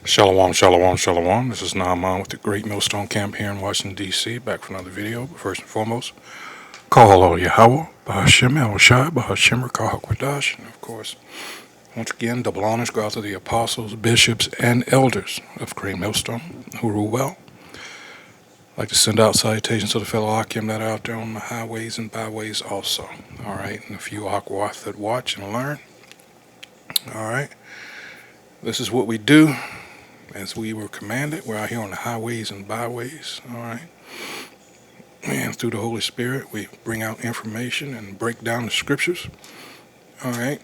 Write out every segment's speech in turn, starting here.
Shalom, shalom, shalom. This is Naaman with the Great Millstone Camp here in Washington, D.C. Back for another video. But first and foremost, call hello Yahweh, Bahashem El Shai, Bahashem Rakahakwadash. And of course, once again, double honors go out to the apostles, bishops, and elders of Great Millstone who rule well. I'd like to send out salutations to the fellow Akim that are out there on the highways and byways also. All right, and a few Akwath that watch and learn. All right, this is what we do. As we were commanded, we're out here on the highways and byways, all right? And through the Holy Spirit, we bring out information and break down the scriptures, all right?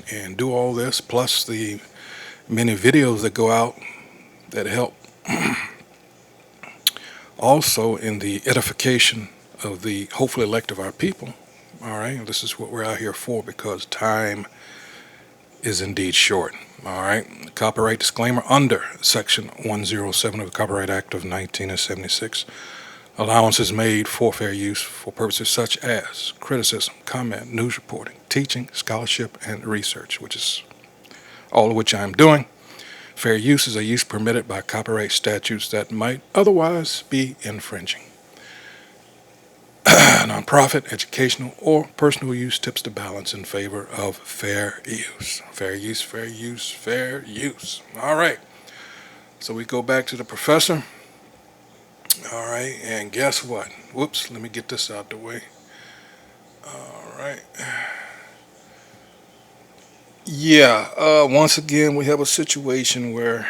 And do all this, plus the many videos that go out that help also in the edification of the hopefully elect of our people, all right? And this is what we're out here for, because time is indeed short. All right. Copyright disclaimer under Section 107 of the Copyright Act of 1976. Allowance is made for fair use for purposes such as criticism, comment, news reporting, teaching, scholarship, and research, which is all of which I am doing. Fair use is a use permitted by copyright statutes that might otherwise be infringing. Nonprofit, educational, or personal use tips the balance in favor of fair use. Fair use, fair use, fair use. All right. So we go back to the professor. All right. And guess what? Whoops. Let me get this out the way. All right. Yeah. Once again, we have a situation where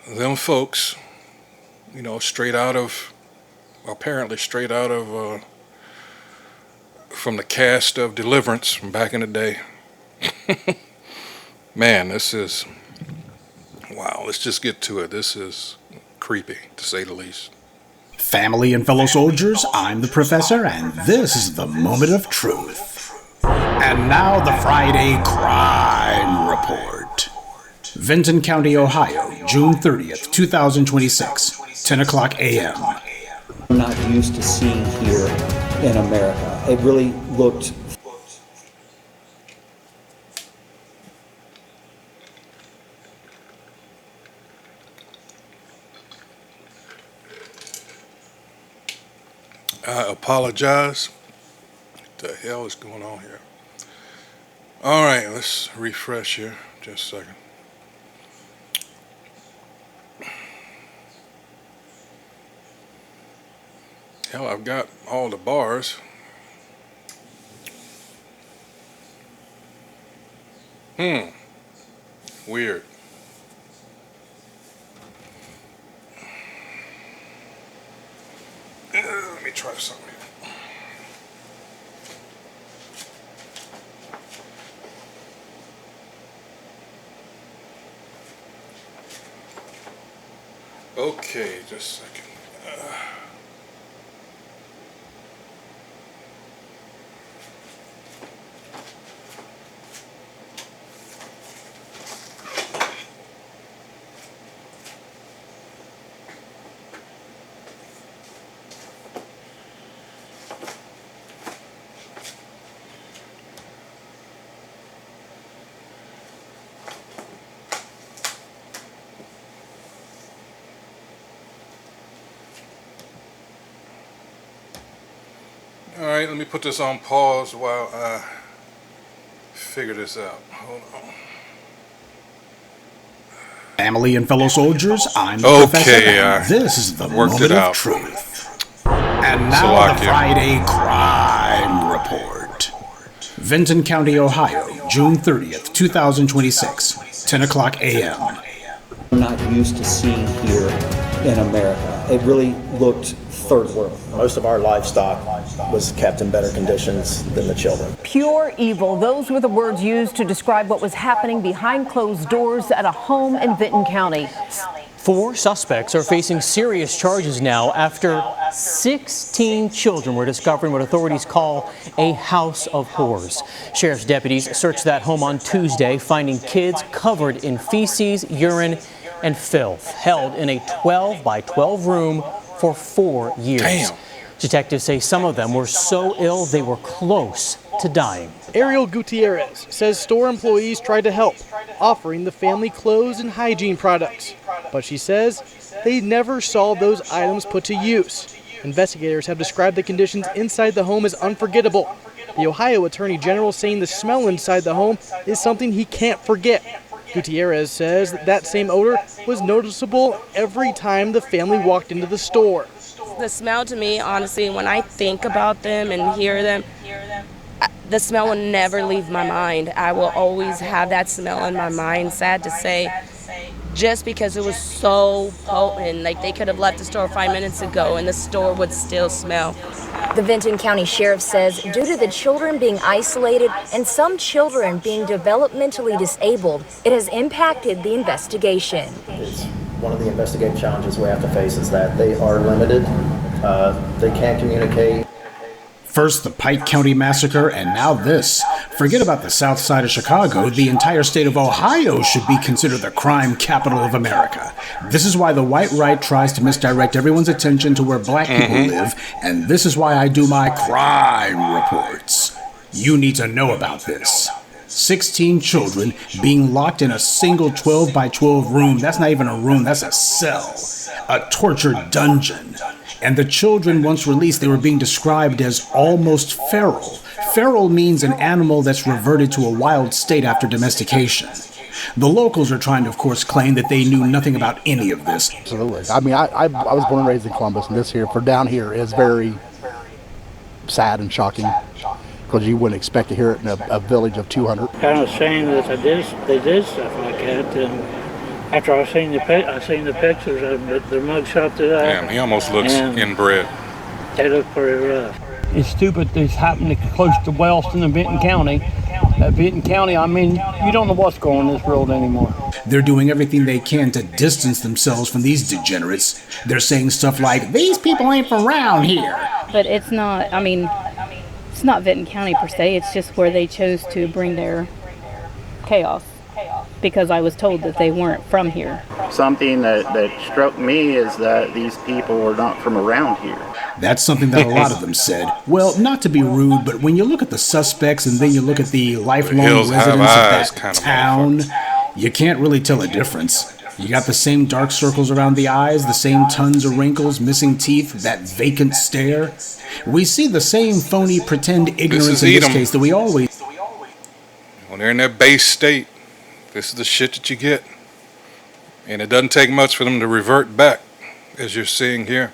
them folks, apparently straight out of from the cast of Deliverance from back in the day. Man, this is wow. Let's just get to it. This is creepy, to say the least. Family and fellow soldiers, I'm the Professor, and this is the Moment of Truth. And now the Friday Crime Report. Vinton County, Ohio, June 30th, 2026, 10 o'clock a.m. I'm not used to seeing here in America. It really looked I apologize. What the hell is going on here? All right, let's refresh here. Just a second. Hell, I've got all the bars. Weird. Let me try something here. Okay, just a second. All right, let me put this on pause while I figure this out. Hold on. Family and fellow soldiers, I'm the Professor, and this is the Moment of Truth. And now the Friday Crime Report. Vinton County, Ohio, June 30th, 2026, 10 o'clock a.m. I'm not used to seeing here in America. It really looked third world. Most of our livestock was kept in better conditions than the children. Pure evil. Those were the words used to describe what was happening behind closed doors at a home in Vinton County. 4 suspects are facing serious charges now after 16 children were discovered in what authorities call a house of horrors. Sheriff's deputies searched that home on Tuesday, finding kids covered in feces, urine, and filth, held in a 12 by 12 room for 4 years. Damn. Detectives say some of them were so ill they were close to dying. Ariel Gutierrez says store employees tried to help, offering the family clothes and hygiene products. But she says they never saw those items put to use. Investigators have described the conditions inside the home as unforgettable. The Ohio Attorney General saying the smell inside the home is something he can't forget. Gutierrez says that same odor was noticeable every time the family walked into the store. The smell to me, honestly, when I think about them and hear them, the smell will never leave my mind. I will always have that smell in my mind, sad to say, just because it was so potent. Like, they could have left the store 5 minutes ago and the store would still smell. The Vinton County Sheriff says due to the children being isolated and some children being developmentally disabled, it has impacted the investigation. It's one of the investigative challenges we have to face is that they are limited. They can't communicate. First the Pike County massacre, and now this. Forget about the south side of Chicago. The entire state of Ohio should be considered the crime capital of America. This is why the white right tries to misdirect everyone's attention to where black people live, and this is why I do my crime reports. You need to know about this. 16 children being locked in a single 12 by 12 room. That's not even a room, that's a cell. A torture dungeon. And the children, once released, they were being described as almost feral. Feral means an animal that's reverted to a wild state after domestication. The locals are trying to, of course, claim that they knew nothing about any of this. Absolutely. I mean, I was born and raised in Columbus, and this here, for down here, is very sad and shocking, because you wouldn't expect to hear it in a village of 200. Kind of shame that they did stuff like that. After I seen the pictures of the mugshot to that. Damn, he almost looks inbred. They look pretty rough. It's stupid this happened close to Wellston and Benton County. Benton County, I mean, you don't know what's going on this road anymore. They're doing everything they can to distance themselves from these degenerates. They're saying stuff like, these people ain't from around here. But it's not, I mean, it's not Benton County per se, it's just where they chose to bring their chaos. Because I was told that they weren't from here. Something that struck me is that these people were not from around here. That's something that a lot of them said. Well, not to be rude, but when you look at the suspects and then you look at the lifelong residents of that town, you can't really tell a difference. You got the same dark circles around the eyes, the same tons of wrinkles, missing teeth, that vacant stare. We see the same phony pretend ignorance in this case that we always... When they're in their base state, this is the shit that you get. And it doesn't take much for them to revert back, as you're seeing here.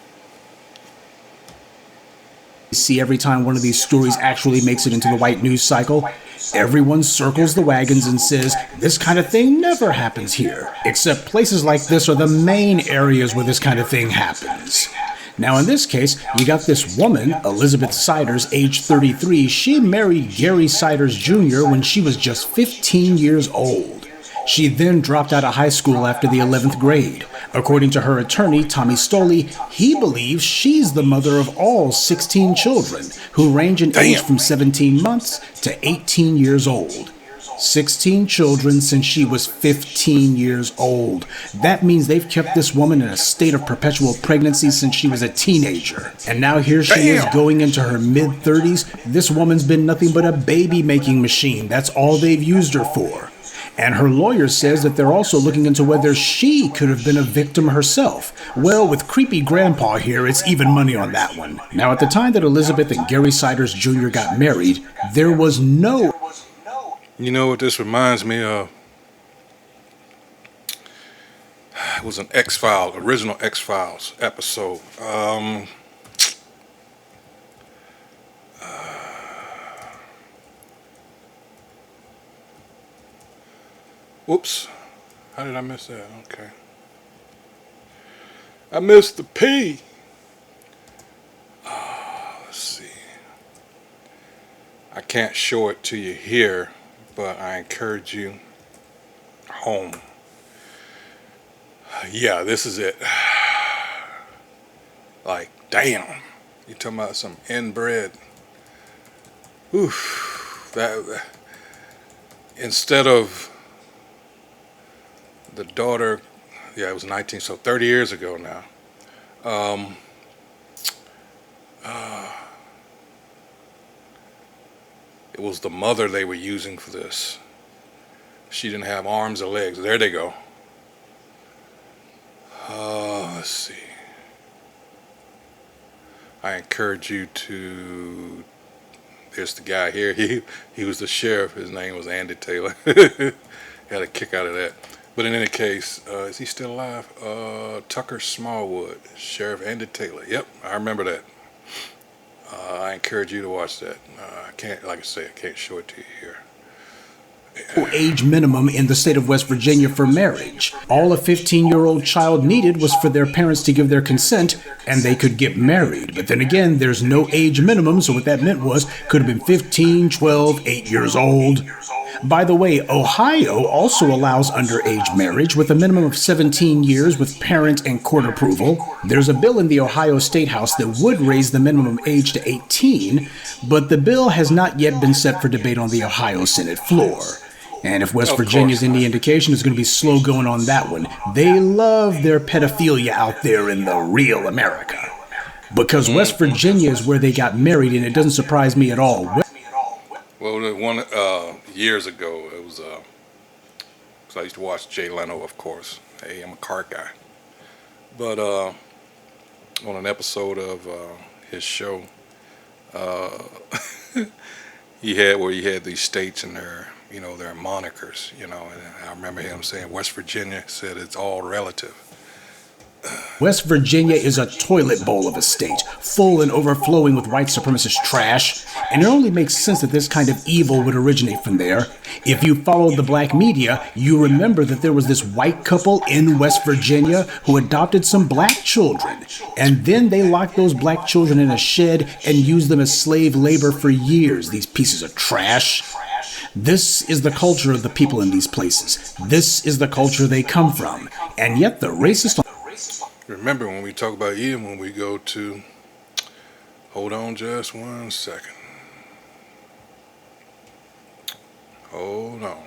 See every time one of these stories actually makes it into the white news cycle, everyone circles the wagons and says, this kind of thing never happens here. Except places like this are the main areas where this kind of thing happens. Now in this case, you got this woman, Elizabeth Siders, age 33. She married Gary Siders Jr. when she was just 15 years old. She then dropped out of high school after the 11th grade. According to her attorney, Tommy Stoley, he believes she's the mother of all 16 children, who range in age from 17 months to 18 years old. 16 children since she was 15 years old. That means they've kept this woman in a state of perpetual pregnancy since she was a teenager. And now here she is going into her mid-30s. This woman's been nothing but a baby-making machine. That's all they've used her for. And her lawyer says that they're also looking into whether she could have been a victim herself. Well, with creepy grandpa here, it's even money on that one. Now, at the time that Elizabeth and Gary Siders Jr. got married, there was no... You know what this reminds me of? It was an X-Files, original X-Files episode. Whoops. How did I miss that? Okay. I missed the P. Let's see. I can't show it to you here, but I encourage you home. Yeah, this is it. Like, damn. You talking about some inbred. Oof. That instead of the daughter, yeah, it was 19, so 30 years ago now. It was the mother they were using for this. She didn't have arms or legs. There they go. Let's see. I encourage you to. There's the guy here. He was the sheriff. His name was Andy Taylor. Had a kick out of that. But in any case, is he still alive? Tucker Smallwood, Sheriff Andy Taylor. Yep, I remember that. I encourage you to watch that. I can't, like I say, I can't show it to you here. Age minimum in the state of West Virginia for marriage. All a 15-year-old child needed was for their parents to give their consent, and they could get married. But then again, there's no age minimum, so what that meant was could have been 15, 12, 8 years old. By the way, Ohio also allows underage marriage with a minimum of 17 years with parent and court approval. There's a bill in the Ohio State House that would raise the minimum age to 18, but the bill has not yet been set for debate on the Ohio Senate floor. And if West Virginia's any indication, it's going to be slow going on that one. They love their pedophilia out there in the real America. Because West Virginia is where they got married, and it doesn't surprise me at all. Well, years ago, it was, so I used to watch Jay Leno, of course. Hey, I'm a car guy. But on an episode of his show, he had these states and their monikers, and I remember him saying West Virginia said it's all relative. West Virginia is a toilet bowl of a state, full and overflowing with white supremacist trash, and it only makes sense that this kind of evil would originate from there. If you followed the black media, you remember that there was this white couple in West Virginia who adopted some black children, and then they locked those black children in a shed and used them as slave labor for years, these pieces of trash. This is the culture of the people in these places. This is the culture they come from, and yet the racist... Remember, when we talk about Edom, when we go to, hold on just 1 second. Hold on.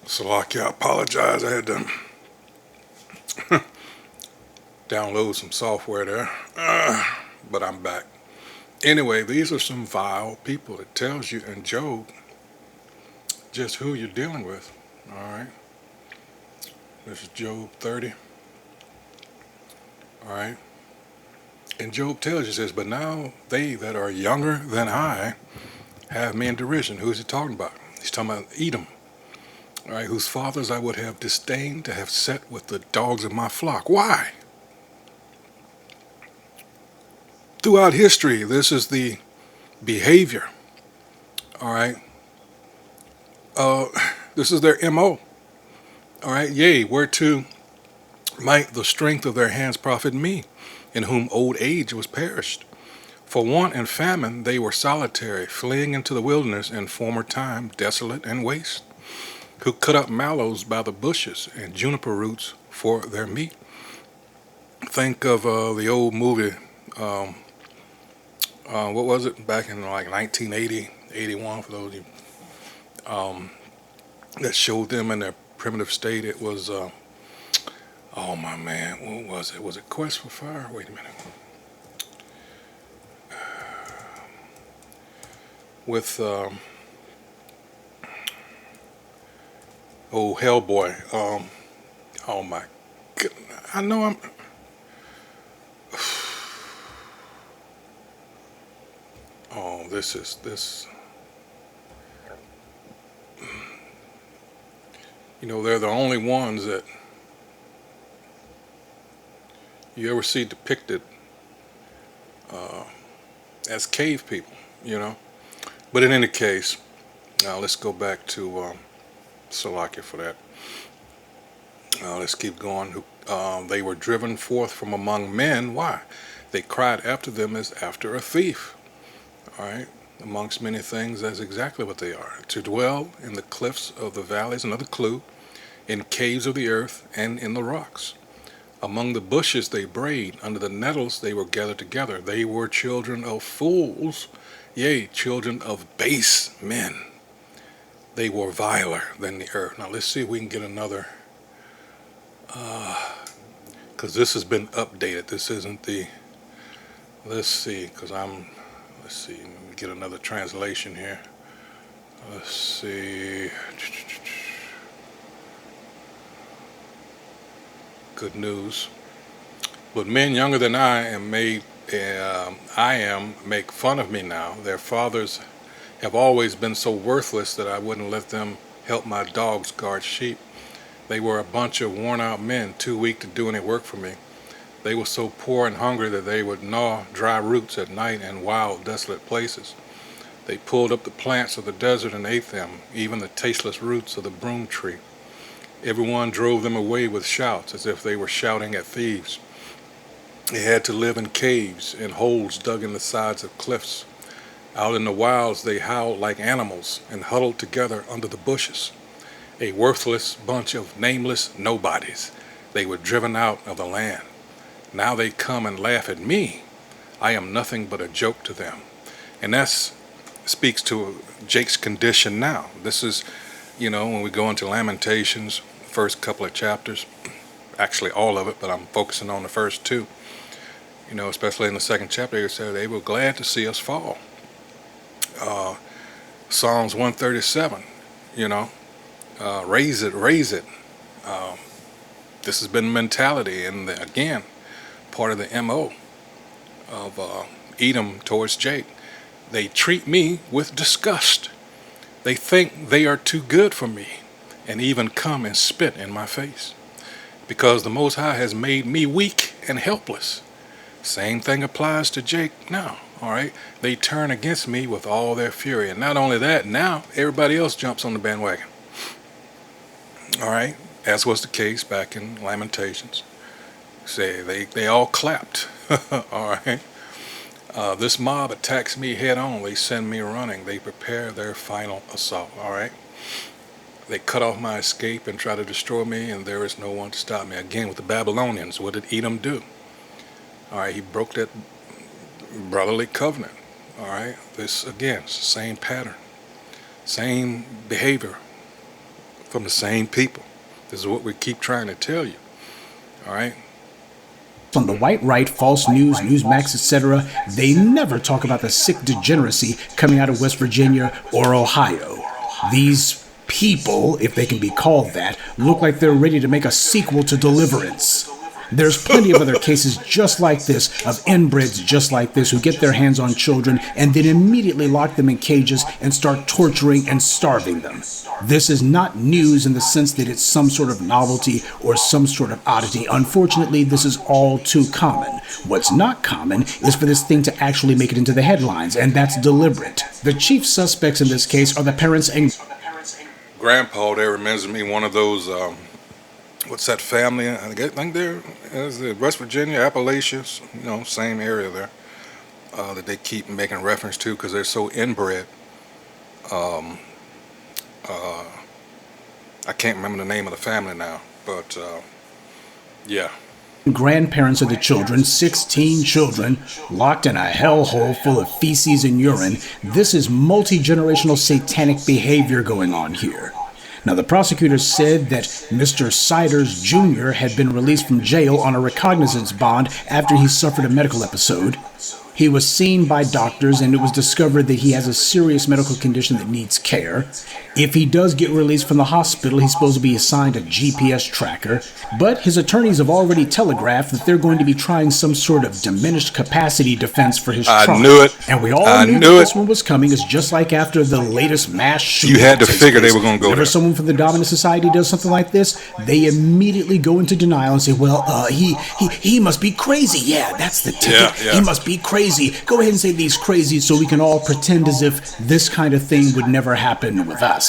Salakia, I apologize. I had to download some software there, but I'm back. Anyway, these are some vile people. It tells you in Job just who you're dealing with. All right, this is Job 30. All right, and Job tells you, says, but now they that are younger than I have me in derision. Who is he talking about? He's talking about Edom. All right, whose fathers I would have disdained to have set with the dogs of my flock. Why? Throughout history, this is the behavior. All right. This is their MO. All right. Yea, whereto might the strength of their hands profit me, in whom old age was perished. For want and famine they were solitary, fleeing into the wilderness in former time, desolate and waste, who cut up mallows by the bushes and juniper roots for their meat. Think of the old movie, what was it, back in like 1980, 81, for those of you, that showed them in their primitive state. It was, oh my man, what was it? Was it Quest for Fire? Wait a minute. With, Hellboy. Oh my goodness. I know I'm... Oh, this. They're the only ones that you ever see depicted as cave people, But in any case, now let's go back to Salakia for that. Let's keep going. They were driven forth from among men. Why? They cried after them as after a thief. All right. Amongst many things, that's exactly what they are. To dwell in the cliffs of the valleys, another clue, in caves of the earth and in the rocks. Among the bushes they brayed, under the nettles they were gathered together. They were children of fools, yea, children of base men. They were viler than the earth. Now let's see if we can get another because this has been updated. This isn't the, let's see, let me get another translation here. Let's see. Good news. But men younger than I am make fun of me now. Their fathers have always been so worthless that I wouldn't let them help my dogs guard sheep. They were a bunch of worn-out men, too weak to do any work for me. They were so poor and hungry that they would gnaw dry roots at night in wild, desolate places. They pulled up the plants of the desert and ate them, even the tasteless roots of the broom tree. Everyone drove them away with shouts, as if they were shouting at thieves. They had to live in caves, in holes dug in the sides of cliffs. Out in the wilds, they howled like animals and huddled together under the bushes. A worthless bunch of nameless nobodies. They were driven out of the land. Now they come and laugh at me. I am nothing but a joke to them. And that speaks to Jake's condition now. This is, when we go into Lamentations, first couple of chapters, actually all of it, but I'm focusing on the first two. Especially in the second chapter, it said they were glad to see us fall. Psalms 137, raise it, raise it. This has been mentality, and again, part of the MO of Edom towards Jake. They treat me with disgust. They think they are too good for me, and even come and spit in my face, because the Most High has made me weak and helpless. Same thing applies to Jake now. All right, they turn against me with all their fury, and not only that, now everybody else jumps on the bandwagon. All right, as was the case back in Lamentations. Say they all clapped. All right, this mob attacks me head on. They send me running. They prepare their final assault. All right, they cut off my escape and try to destroy me, and there is no one to stop me. Again, with the Babylonians, what did Edom do? All right, he broke that brotherly covenant. All right, this again, it's the same pattern, same behavior from the same people. This is what we keep trying to tell you. All right. On the white right, false news, Newsmax, etc., they never talk about the sick degeneracy coming out of West Virginia or Ohio. These people, if they can be called that, look like they're ready to make a sequel to Deliverance. There's plenty of other cases just like this, of inbreds just like this, who get their hands on children and then immediately lock them in cages and start torturing and starving them. This is not news in the sense that it's some sort of novelty or some sort of oddity. Unfortunately, this is all too common. What's not common is for this thing to actually make it into the headlines, and that's deliberate. The chief suspects in this case are the parents and Grandpa there reminds me one of those, what's that family? I think they're West Virginia, Appalachia, same area there, that they keep making reference to because they're so inbred. I can't remember the name of the family now, but yeah. Grandparents of the children, 16 children, locked in a hellhole full of feces and urine. This is multi-generational satanic behavior going on here. Now, the prosecutors said that Mr. Siders Jr. had been released from jail on a recognizance bond after he suffered a medical episode. He was seen by doctors, and it was discovered that he has a serious medical condition that needs care. If he does get released from the hospital, he's supposed to be assigned a GPS tracker. But his attorneys have already telegraphed that they're going to be trying some sort of diminished capacity defense for his trial. I knew it. And we all knew that this one was coming. It's just like after the latest mass shooting. You had to figure they were going to go there. Whenever someone from the dominant society does something like this, they immediately go into denial and say, well, he must be crazy. Yeah, that's the ticket. Yeah. He must be crazy. Go ahead and say these crazies so we can all pretend as if this kind of thing would never happen with us.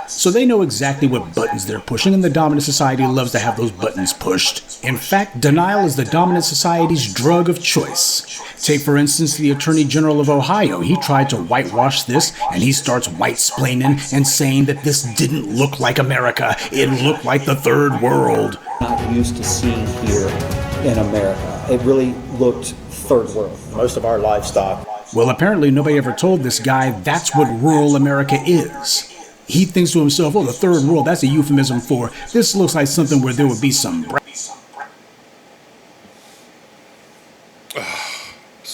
So they know exactly what buttons they're pushing, and the dominant society loves to have those buttons pushed. In fact, denial is the dominant society's drug of choice. Take, for instance, the Attorney General of Ohio. He tried to whitewash this, and he starts white-splaining and saying that this didn't look like America. It looked like the third world. Not used to seeing here in America. It really looked third world. Most of our livestock. Well, apparently nobody ever told this guy that's what rural America is. He thinks to himself, oh, the third world, that's a euphemism for this looks like something where there would be some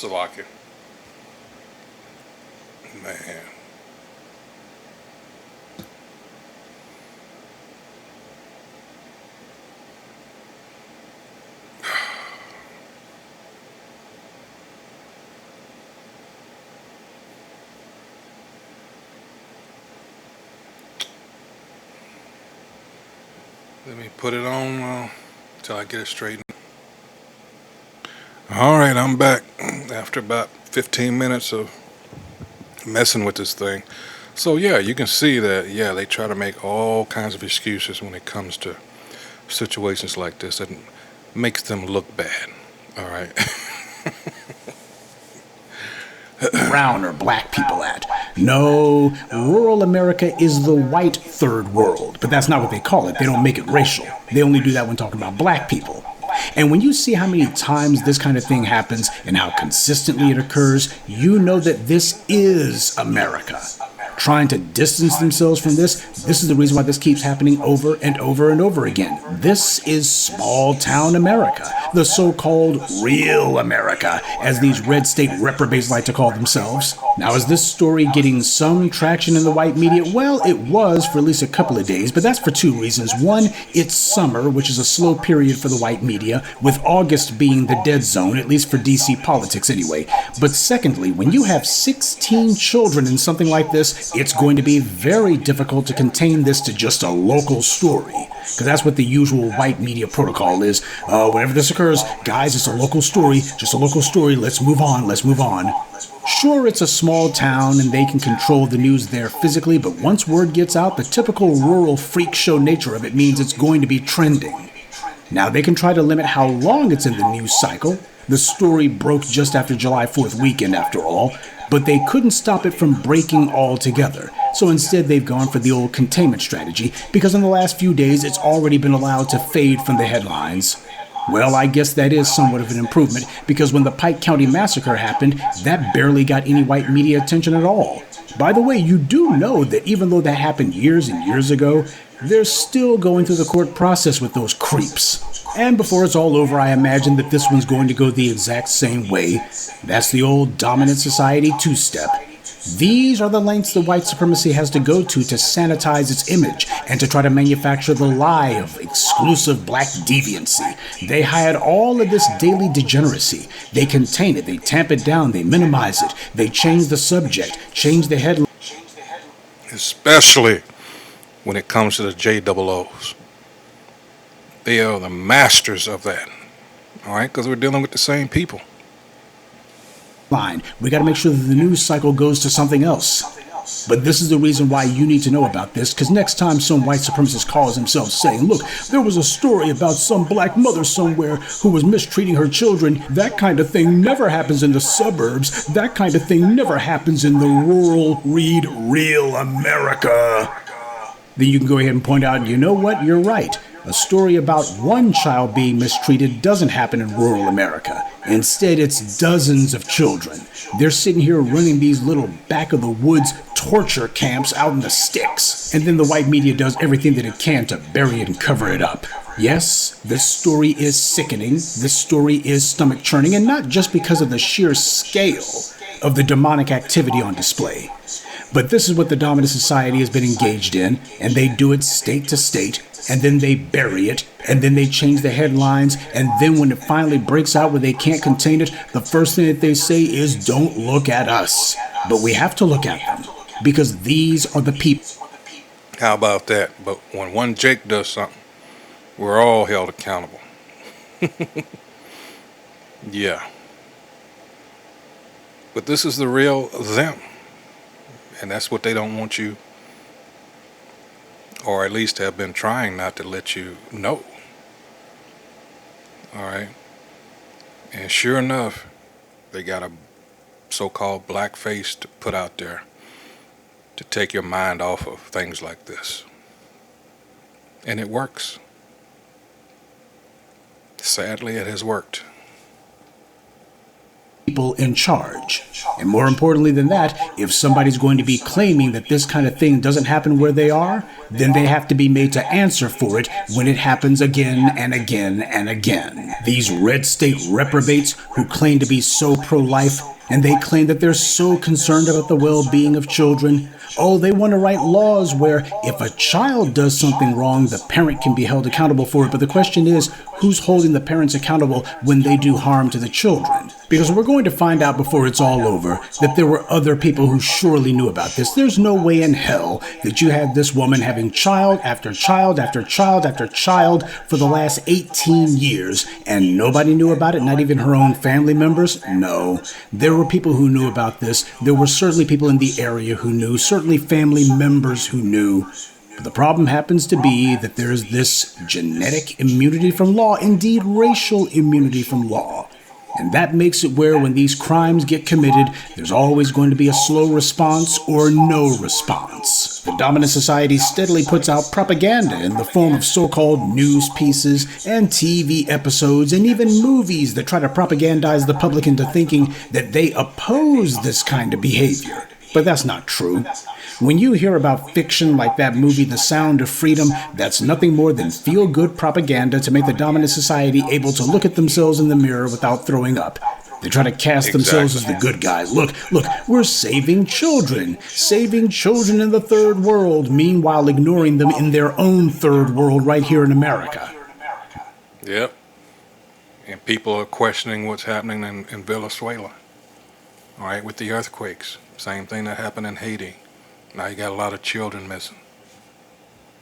Slovakia. Man. Let me put it on till I get it straightened. All right, I'm back after about 15 minutes of messing with this thing. So yeah, you can see that, yeah, they try to make all kinds of excuses when it comes to situations like this. It makes them look bad. All right. Brown or black people at. No, rural America is the white third world, but that's not what they call it. They don't make it racial. They only do that when talking about black people. And when you see how many times this kind of thing happens and how consistently it occurs, you know that this is America. Trying to distance themselves from this is the reason why this keeps happening over and over and over again. This is small town America, the so-called real America, as these red state reprobates like to call themselves. Now, is this story getting some traction in the white media? Well, it was for at least a couple of days, but that's for two reasons. One, it's summer, which is a slow period for the white media, with August being the dead zone, at least for DC politics anyway. But secondly, when you have 16 children in something like this, it's going to be very difficult to contain this to just a local story. Because that's what the usual white media protocol is. Whenever this occurs, guys, it's a local story, just a local story, let's move on. Sure, it's a small town and they can control the news there physically, but once word gets out, the typical rural freak show nature of it means it's going to be trending. Now, they can try to limit how long it's in the news cycle. The story broke just after July 4th weekend, after all, but they couldn't stop it from breaking altogether. So instead, they've gone for the old containment strategy, because in the last few days, it's already been allowed to fade from the headlines. Well, I guess that is somewhat of an improvement, because when the Pike County massacre happened, that barely got any white media attention at all. By the way, you do know that even though that happened years and years ago, they're still going through the court process with those creeps. And before it's all over, I imagine that this one's going to go the exact same way. That's the old dominant society two-step. These are the lengths the white supremacy has to go to sanitize its image and to try to manufacture the lie of exclusive black deviancy. They hide all of this daily degeneracy. They contain it, they tamp it down, they minimize it, they change the subject, change the headline. Especially when it comes to the JOOs. They are the masters of that. All right, because we're dealing with the same people. We got to make sure that the news cycle goes to something else. But this is the reason why you need to know about this, because next time some white supremacist calls himself saying, look, there was a story about some black mother somewhere who was mistreating her children, that kind of thing never happens in the suburbs. That kind of thing never happens in the rural, read, real America. Then you can go ahead and point out, you know what, you're right. A story about one child being mistreated doesn't happen in rural America. Instead, it's dozens of children. They're sitting here running these little back-of-the-woods torture camps out in the sticks. And then the white media does everything that it can to bury it and cover it up. Yes, this story is sickening. This story is stomach-churning, and not just because of the sheer scale of the demonic activity on display. But this is what the dominant society has been engaged in, and they do it state to state, and then they bury it, and then they change the headlines, and then when it finally breaks out where they can't contain it, the first thing that they say is, don't look at us. But we have to look at them, because these are the people. How about that? But when one Jake does something, we're all held accountable. Yeah. But this is the real them. And that's what they don't want you, or at least have been trying not to let you know. All right. And sure enough, they got a so-called black face to put out there to take your mind off of things like this. And it works. Sadly, it has worked. people in charge. And more importantly than that, if somebody's going to be claiming that this kind of thing doesn't happen where they are, then they have to be made to answer for it when it happens again and again and again. These red state reprobates who claim to be so pro-life, and they claim that they're so concerned about the well-being of children. Oh, they want to write laws where if a child does something wrong, the parent can be held accountable for it. But the question is, who's holding the parents accountable when they do harm to the children? Because we're going to find out before it's all over that there were other people who surely knew about this. There's no way in hell that you had this woman having child after child after child after child for the last 18 years and nobody knew about it, not even her own family members. No, there were people who knew about this. There were certainly people in the area who knew, certainly family members who knew. But the problem happens to be that there's this genetic immunity from law, indeed racial immunity from law. And that makes it where when these crimes get committed, there's always going to be a slow response or no response. The dominant society steadily puts out propaganda in the form of so-called news pieces and TV episodes and even movies that try to propagandize the public into thinking that they oppose this kind of behavior. But that's not true. When you hear about fiction like that movie, The Sound of Freedom, that's nothing more than feel-good propaganda to make the dominant society able to look at themselves in the mirror without throwing up. They try to cast themselves as the good guys. Look, we're saving children in the third world, meanwhile ignoring them in their own third world right here in America. Yep. And people are questioning what's happening in Venezuela, all right, with the earthquakes. Same thing that happened in Haiti. Now you got a lot of children missing.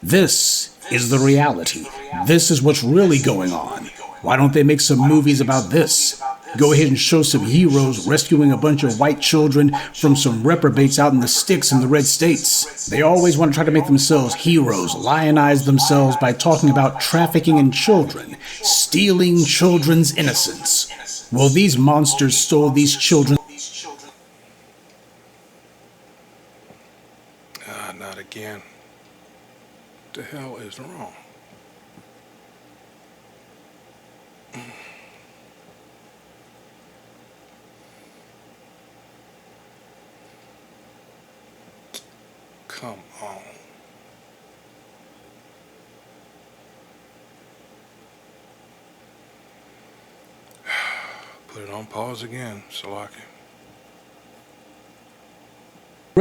This is the reality. This is what's really going on. Why don't they make some movies about this? Go ahead and show some heroes rescuing a bunch of white children from some reprobates out in the sticks in the red states. They always want to try to make themselves heroes, lionize themselves by talking about trafficking in children, stealing children's innocence. Well, these monsters stole these children. Not again. What the hell is wrong? Come on. Put it on pause again, Salaki.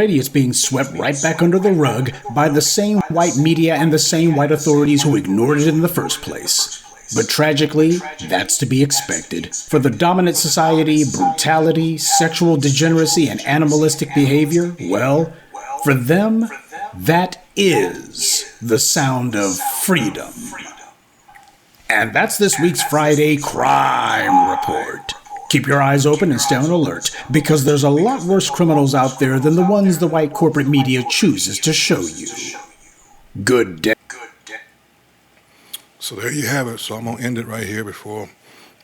It's being swept right back under the rug by the same white media and the same white authorities who ignored it in the first place. But tragically, that's to be expected. For the dominant society, brutality, sexual degeneracy, and animalistic behavior, well, for them, that is the sound of freedom. And that's this week's Friday Crime Report. Keep your eyes open and stay on alert, because there's a lot worse criminals out there than the ones the white corporate media chooses to show you. Good day. So there you have it. So I'm going to end it right here before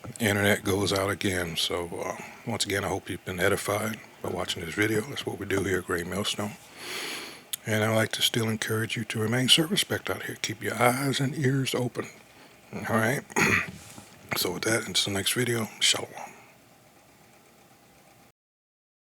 the internet goes out again. So once again, I hope you've been edified by watching this video. That's what we do here at Great Millstone. And I'd like to still encourage you to remain circumspect out here. Keep your eyes and ears open. All right? So with that, until the next video, shalom.